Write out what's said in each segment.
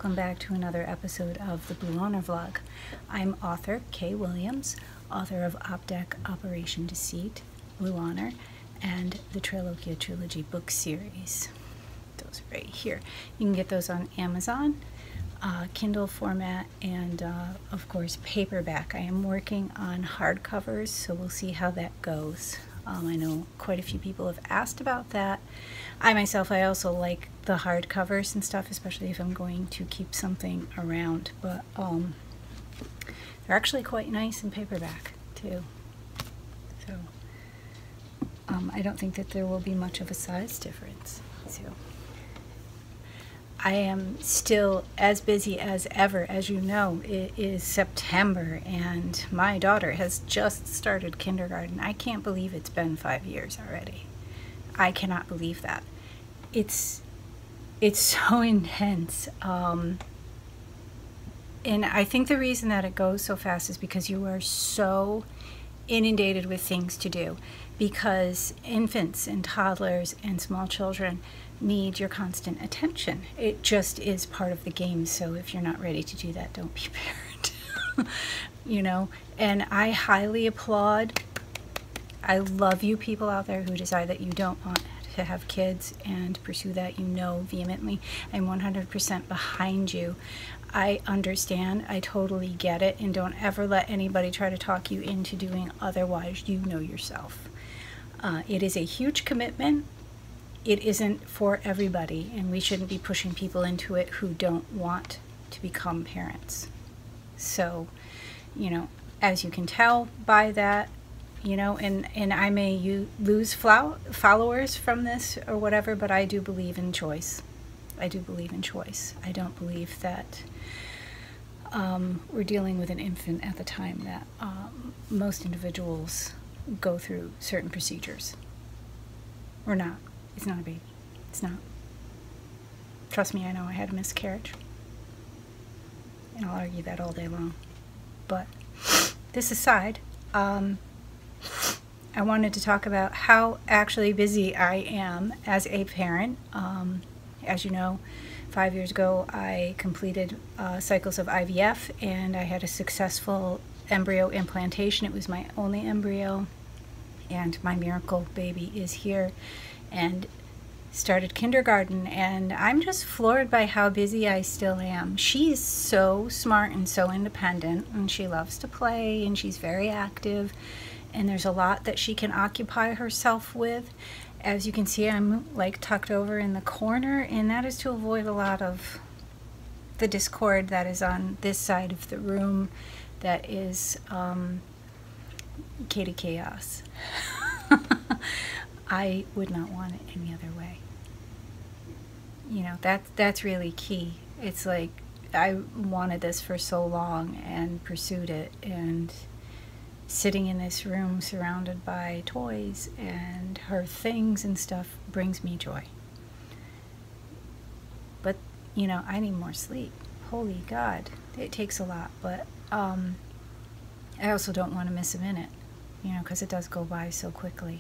welcome back to another episode of the Blue Honor Vlog. I'm author Kay Williams, author of op-dec Operation Deceit, Blue Honor, and the Trilogia Trilogy book series. Those are right here. You can get those on Amazon, Kindle format, and of course paperback. I am working on hardcovers, so we'll see how that goes. I know quite a few people have asked about that. I myself, I also like the hardcovers and stuff, especially if I'm going to keep something around, but they're actually quite nice in paperback too. So I don't think that there will be much of a size difference. So I am still as busy as ever. As you know, it is September and my daughter has just started kindergarten. I can't believe it's been 5 years already. I cannot believe that. It's so intense. And I think the reason that it goes so fast is because you are so inundated with things to do, because infants and toddlers and small children need your constant attention. It just is part of the game. So if you're not ready to do that, don't be a parent. You know, and I highly applaud. I love you people out there who decide that you don't want to have kids and pursue that, you know, vehemently. I'm 100% behind you. I understand. I totally get it. And don't ever let anybody try to talk you into doing otherwise. You know yourself. It is a huge commitment. It isn't for everybody, and we shouldn't be pushing people into it who don't want to become parents. So, you know, as you can tell by that, you know, and I may lose followers from this or whatever, but I do believe in choice. I do believe in choice. I don't believe that we're dealing with an infant at the time that most individuals go through certain procedures. We're not. It's not a baby. It's not. Trust me, I know I had a miscarriage. And I'll argue that all day long. But this aside, I wanted to talk about how actually busy I am as a parent. As you know, 5 years ago I completed cycles of IVF, and I had a successful embryo implantation. It was my only embryo, and my miracle baby is here and started kindergarten, and I'm just floored by how busy I still am. She's so smart and so independent, and she loves to play, and she's very active, and there's a lot that she can occupy herself with. As you can see, I'm like tucked over in the corner, and that is to avoid a lot of the discord that is on this side of the room that is Katie Chaos. I would not want it any other way. You know, that's really key. It's like I wanted this for so long and pursued it, and sitting in this room surrounded by toys and her things and stuff brings me joy. But, you know, I need more sleep. Holy God, it takes a lot, but I also don't want to miss a minute, you know, because it does go by so quickly.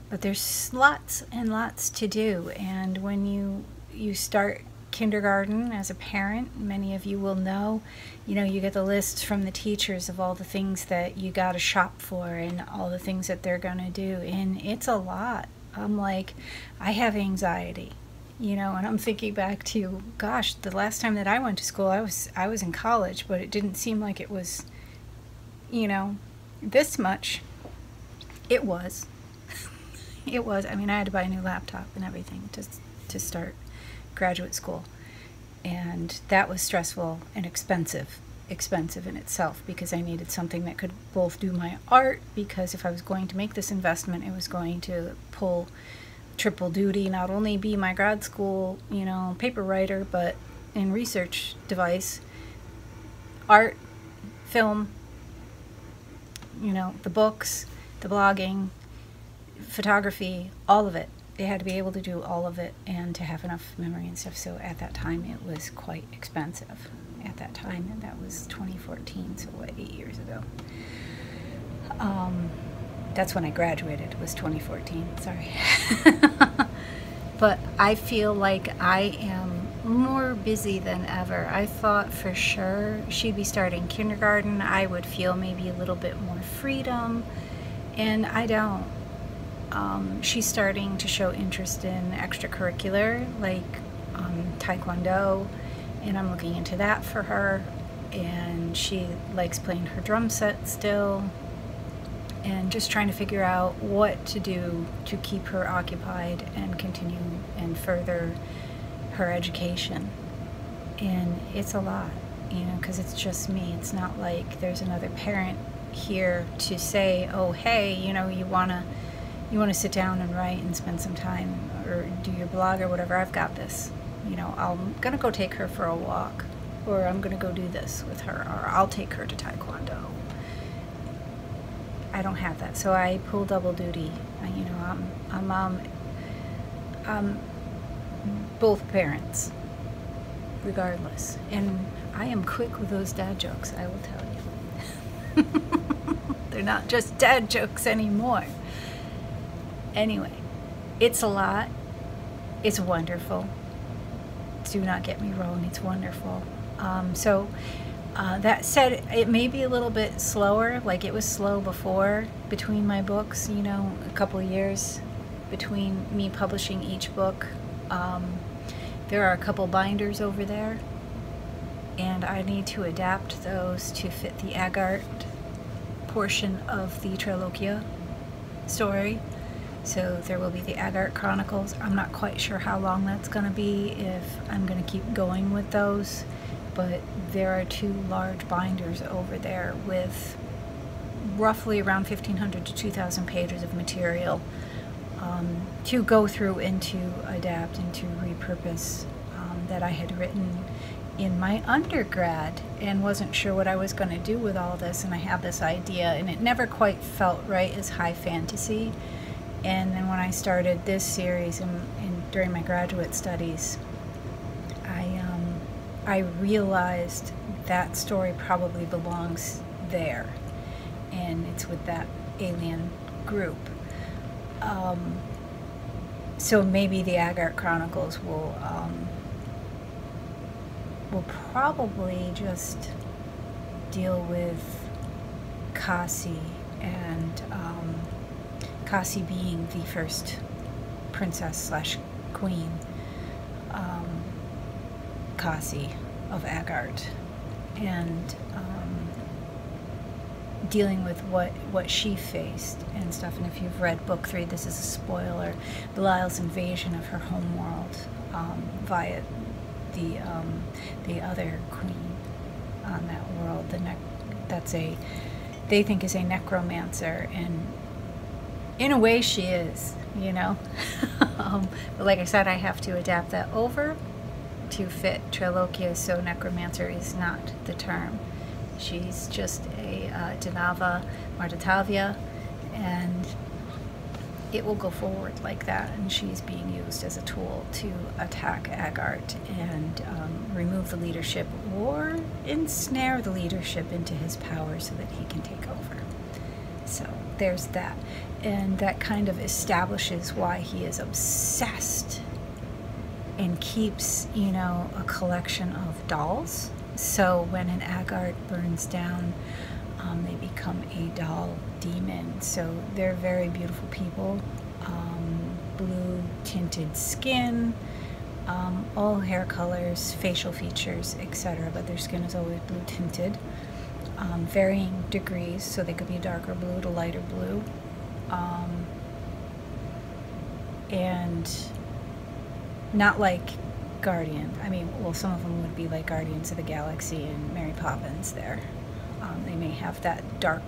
But there's lots and lots to do, and when you start kindergarten as a parent, many of you will know, you know, you get the lists from the teachers of all the things that you got to shop for and all the things that they're going to do, and it's a lot. I'm like, I have anxiety, you know, and I'm thinking back to, gosh, the last time that I went to school, I was in college, but it didn't seem like it was, you know, this much. It was. It was. I mean, I had to buy a new laptop and everything to start graduate school, and that was stressful and expensive in itself, because I needed something that could both do my art, because if I was going to make this investment, it was going to pull triple duty, not only be my grad school, you know, paper writer, but in research device, art, film, you know, the books, the blogging, photography, all of it. They had to be able to do all of it and to have enough memory and stuff. So at that time it was quite expensive at that time, and that was 2014, so what, 8 years ago. That's when I graduated, was 2014, sorry. But I feel like I am more busy than ever. I thought for sure she'd be starting kindergarten. I would feel maybe a little bit more freedom, and I don't. She's starting to show interest in extracurricular, like Taekwondo, and I'm looking into that for her. And she likes playing her drum set still, and just trying to figure out what to do to keep her occupied and continue and further her education. And it's a lot, you know, because it's just me. It's not like there's another parent here to say, oh, hey, you know, you want to sit down and write and spend some time or do your blog or whatever. I've got this. You know, I'm going to go take her for a walk, or I'm going to go do this with her, or I'll take her to Taekwondo. I don't have that, so I pull double duty. You know, I'm both parents, regardless. And I am quick with those dad jokes, I will tell you. They're not just dad jokes anymore. Anyway, it's a lot. It's wonderful. Do not get me wrong, it's wonderful. That said, it may be a little bit slower, like it was slow before between my books, you know, a couple of years between me publishing each book. There are a couple binders over there, and I need to adapt those to fit the Agart portion of the Triloquia story. So there will be the Agart Chronicles. I'm not quite sure how long that's going to be, if I'm going to keep going with those, but there are 2 large binders over there with roughly around 1,500 to 2,000 pages of material to go through and to adapt and to repurpose that I had written in my undergrad and wasn't sure what I was going to do with all this, and I had this idea and it never quite felt right as high fantasy. And then when I started this series and during my graduate studies, I realized that story probably belongs there, and it's with that alien group. So maybe the Agart Chronicles will probably just deal with Cassie, and Cassie being the first princess / queen, Cassie of Agart, and dealing with what she faced and stuff. And if you've read book 3, this is a spoiler, Belial's invasion of her homeworld via the other queen on that world. They think is a necromancer, and in a way she is, you know. But like I said, I have to adapt that over to fit Triloquia, so necromancer is not the term. She's just a Denava Martatavia, and it will go forward like that, and she's being used as a tool to attack Agart and remove the leadership or ensnare the leadership into his power so that he can take over. So there's that, and that kind of establishes why he is obsessed and keeps, you know, a collection of dolls. So when an Agart burns down, they become a doll demon. So they're very beautiful people, blue tinted skin, all hair colors, facial features, etc. But their skin is always blue tinted, varying degrees. So they could be darker blue to lighter blue, and not like Guardian. I mean, well, some of them would be like Guardians of the Galaxy and Mary Poppins there. They may have that dark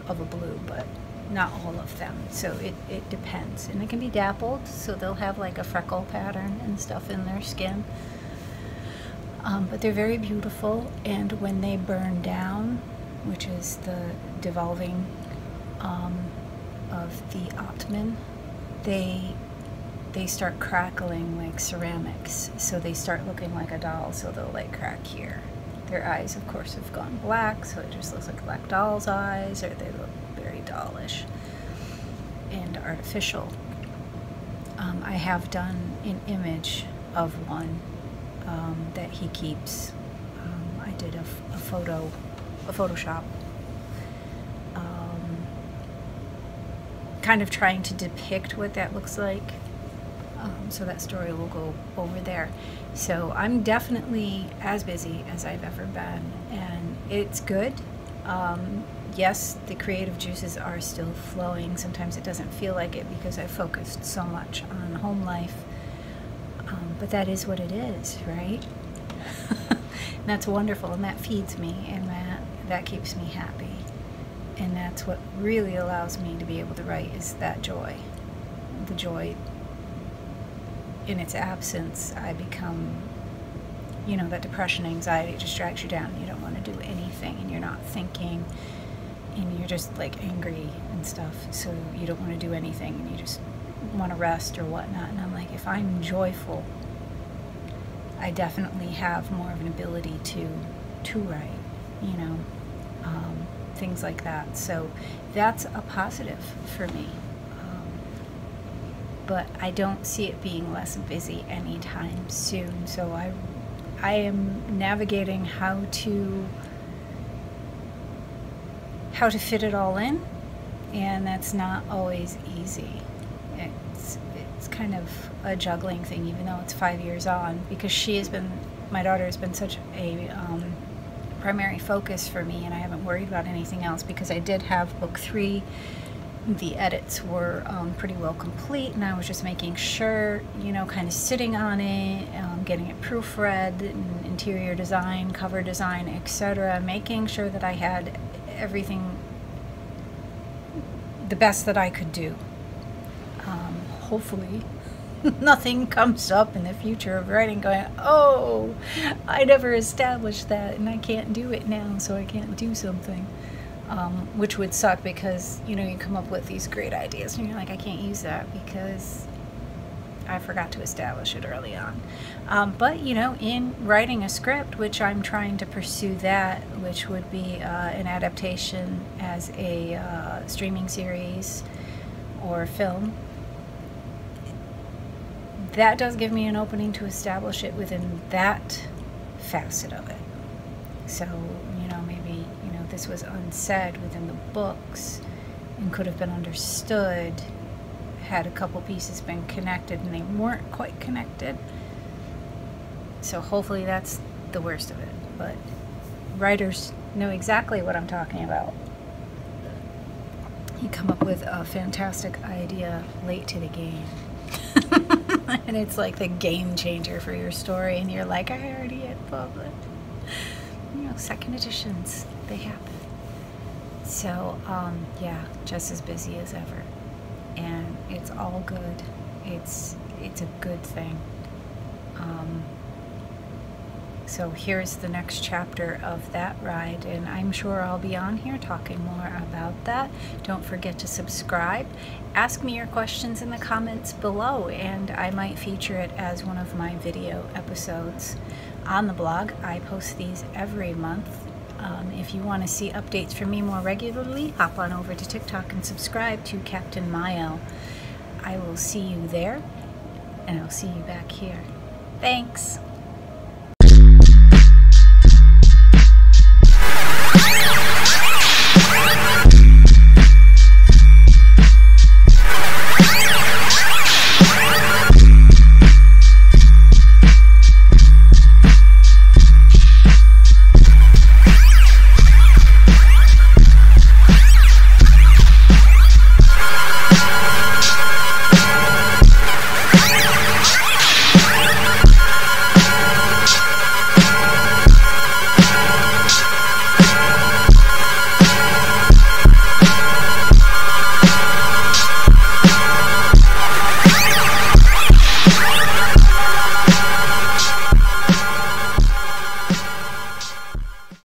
of a blue, but not all of them. So it depends. And it can be dappled, so they'll have like a freckle pattern and stuff in their skin. But they're very beautiful, and when they burn down, which is the devolving of the Atman, they start crackling like ceramics, so they start looking like a doll, so they'll like crack here. Their eyes, of course, have gone black, so it just looks like black doll's eyes, or they look very dollish and artificial. I have done an image of one that he keeps. I did a Photoshop, kind of trying to depict what that looks like. So that story will go over there. So I'm definitely as busy as I've ever been, and it's good. Yes, the creative juices are still flowing. Sometimes it doesn't feel like it because I focused so much on home life, but that is what it is, right? And that's wonderful, and that feeds me, and that keeps me happy, and that's what really allows me to be able to write, is that joy. The joy in its absence, I become, you know, that depression, anxiety just drags you down. You don't want to do anything, and you're not thinking, and you're just like angry and stuff, so you don't want to do anything, and you just want to rest or whatnot. And I'm like, if I'm joyful, I definitely have more of an ability to write, you know, things like that. So that's a positive for me. But I don't see it being less busy anytime soon. So I am navigating how to fit it all in, and that's not always easy. It's kind of a juggling thing, even though it's 5 years on, because my daughter has been such a primary focus for me, and I haven't worried about anything else, because I did have book 3. The edits were pretty well complete, and I was just making sure, you know, kind of sitting on it, getting it proofread, interior design, cover design, etc., making sure that I had everything the best that I could do. Hopefully nothing comes up in the future of writing going, oh, I never established that and I can't do it now, so I can't do something. Which would suck, because, you know, you come up with these great ideas and you're like, I can't use that because I forgot to establish it early on. But, you know, in writing a script, which I'm trying to pursue that, which would be an adaptation as a streaming series or film, that does give me an opening to establish it within that facet of it. So, you know, maybe, you know, this was unsaid within the books and could have been understood had a couple pieces been connected, and they weren't quite connected. So hopefully that's the worst of it. But writers know exactly what I'm talking about. You come up with a fantastic idea late to the game. And it's like the game changer for your story, and you're like, I already hit publish. You know, second editions, they happen. So, yeah, just as busy as ever. And it's all good. It's a good thing. So here's the next chapter of that ride, and I'm sure I'll be on here talking more about that. Don't forget to subscribe. Ask me your questions in the comments below, and I might feature it as one of my video episodes on the blog. I post these every month. If you want to see updates from me more regularly, hop on over to TikTok and subscribe to Captain Mayo. I will see you there, and I'll see you back here. Thanks.